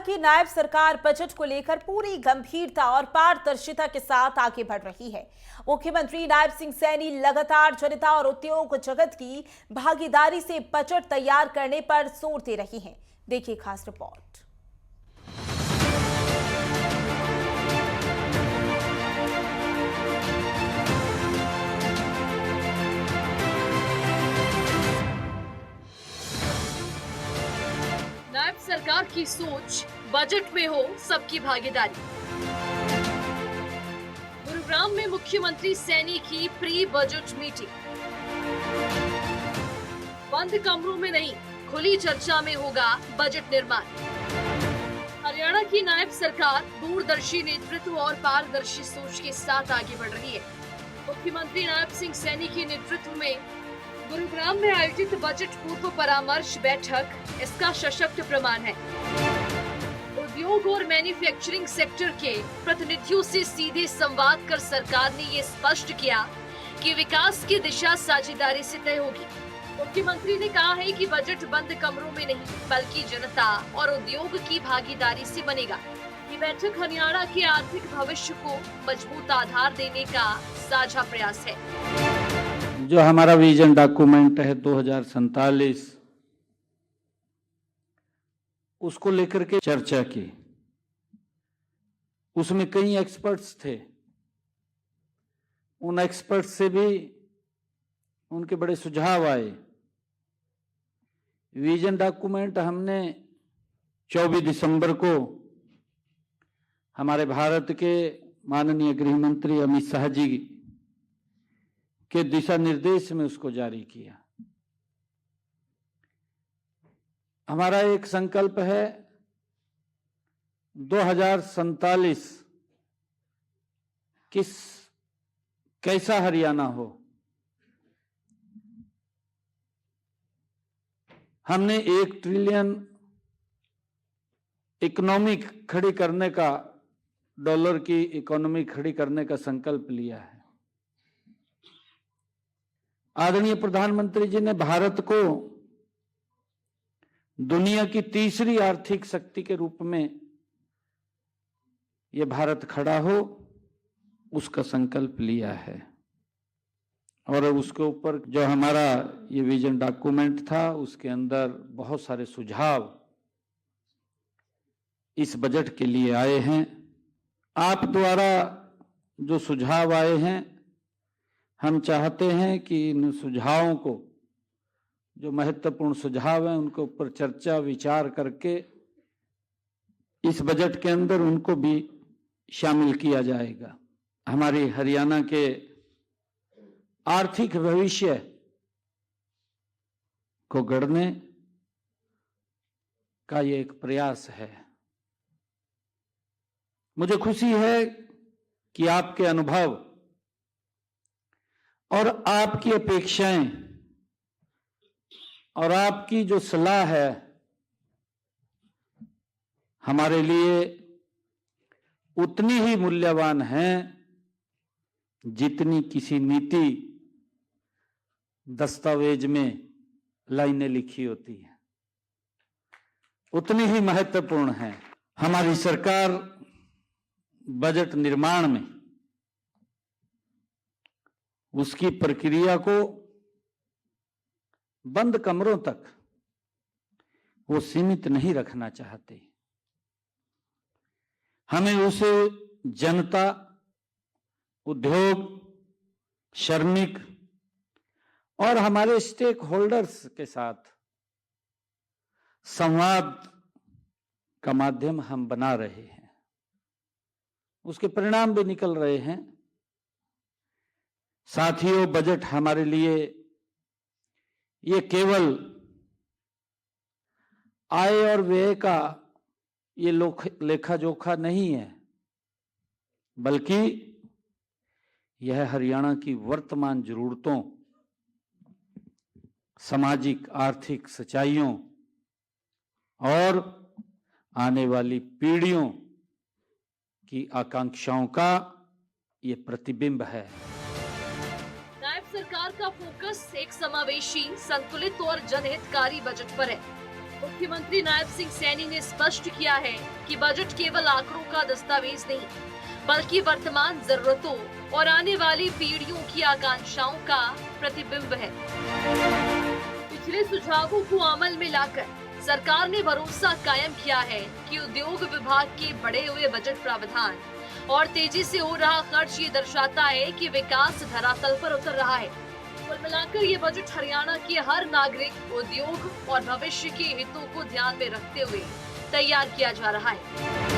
की नायब सरकार बजट को लेकर पूरी गंभीरता और पारदर्शिता के साथ आगे बढ़ रही है। मुख्यमंत्री नायब सिंह सैनी लगातार जनता और उद्योग जगत की भागीदारी से बजट तैयार करने पर जोर दे रही हैं। देखिए खास रिपोर्ट। नायब सरकार की सोच, बजट में हो सबकी भागीदारी। गुरुग्राम में मुख्यमंत्री सैनी की प्री बजट मीटिंग। बंद कमरों में नहीं, खुली चर्चा में होगा बजट निर्माण। हरियाणा की नायब सरकार दूरदर्शी नेतृत्व और पारदर्शी सोच के साथ आगे बढ़ रही है। मुख्यमंत्री नायब सिंह सैनी के नेतृत्व में गुरुग्राम में आयोजित बजट पूर्व परामर्श बैठक इसका सशक्त प्रमाण है। उद्योग और मैन्युफैक्चरिंग सेक्टर के प्रतिनिधियों से सीधे संवाद कर सरकार ने ये स्पष्ट किया कि विकास की दिशा साझेदारी से तय होगी। मुख्यमंत्री ने कहा है कि बजट बंद कमरों में नहीं बल्कि जनता और उद्योग की भागीदारी से बनेगा। ये बैठक हरियाणा के आर्थिक भविष्य को मजबूत आधार देने का साझा प्रयास है। जो हमारा विजन डॉक्यूमेंट है 2047, उसको लेकर के चर्चा की। उसमें कई एक्सपर्ट्स थे, उन एक्सपर्ट्स से भी उनके बड़े सुझाव आए। विजन डॉक्यूमेंट हमने 24 दिसंबर को हमारे भारत के माननीय गृह मंत्री अमित शाह जी के दिशा निर्देश में उसको जारी किया। हमारा एक संकल्प है 2047 कैसा हरियाणा हो। हमने 1 ट्रिलियन इकोनॉमी खड़ी करने का, डॉलर की इकोनॉमी खड़ी करने का संकल्प लिया है। आदरणीय प्रधानमंत्री जी ने भारत को दुनिया की तीसरी आर्थिक शक्ति के रूप में यह भारत खड़ा हो, उसका संकल्प लिया है। और उसके ऊपर जो हमारा ये विजन डॉक्यूमेंट था, उसके अंदर बहुत सारे सुझाव इस बजट के लिए आए हैं। आप द्वारा जो सुझाव आए हैं, हम चाहते हैं कि इन सुझावों को, जो महत्वपूर्ण सुझाव हैं, उनके ऊपर चर्चा विचार करके इस बजट के अंदर उनको भी शामिल किया जाएगा। हमारी हरियाणा के आर्थिक भविष्य को गढ़ने का ये एक प्रयास है। मुझे खुशी है कि आपके अनुभव और आपकी अपेक्षाएं और आपकी जो सलाह है हमारे लिए उतनी ही मूल्यवान है जितनी किसी नीति दस्तावेज में लाइनें लिखी होती हैं, उतनी ही महत्वपूर्ण है। हमारी सरकार बजट निर्माण में उसकी प्रक्रिया को बंद कमरों तक वो सीमित नहीं रखना चाहते। हमें उसे जनता, उद्योग, श्रमिक और हमारे स्टेक होल्डर्स के साथ संवाद का माध्यम हम बना रहे हैं। उसके परिणाम भी निकल रहे हैं। साथियों, बजट हमारे लिए ये केवल आय और व्यय का ये लेखा जोखा नहीं है, बल्कि यह हरियाणा की वर्तमान जरूरतों, सामाजिक आर्थिक सच्चाइयों और आने वाली पीढ़ियों की आकांक्षाओं का ये प्रतिबिंब है। नायब सरकार का फोकस एक समावेशी, संतुलित और जनहितकारी बजट पर है। मुख्यमंत्री नायब सिंह सैनी ने स्पष्ट किया है कि बजट केवल आंकड़ों का दस्तावेज नहीं, बल्कि वर्तमान जरूरतों और आने वाली पीढ़ियों की आकांक्षाओं का प्रतिबिंब है। पिछले सुझावों को अमल में लाकर सरकार ने भरोसा कायम किया है कि उद्योग विभाग के बढ़े हुए बजट प्रावधान और तेजी से हो रहा खर्च ये दर्शाता है कि विकास धरातल पर उतर रहा है। कुल मिलाकर ये बजट हरियाणा के हर नागरिक, उद्योग और भविष्य के हितों को ध्यान में रखते हुए तैयार किया जा रहा है।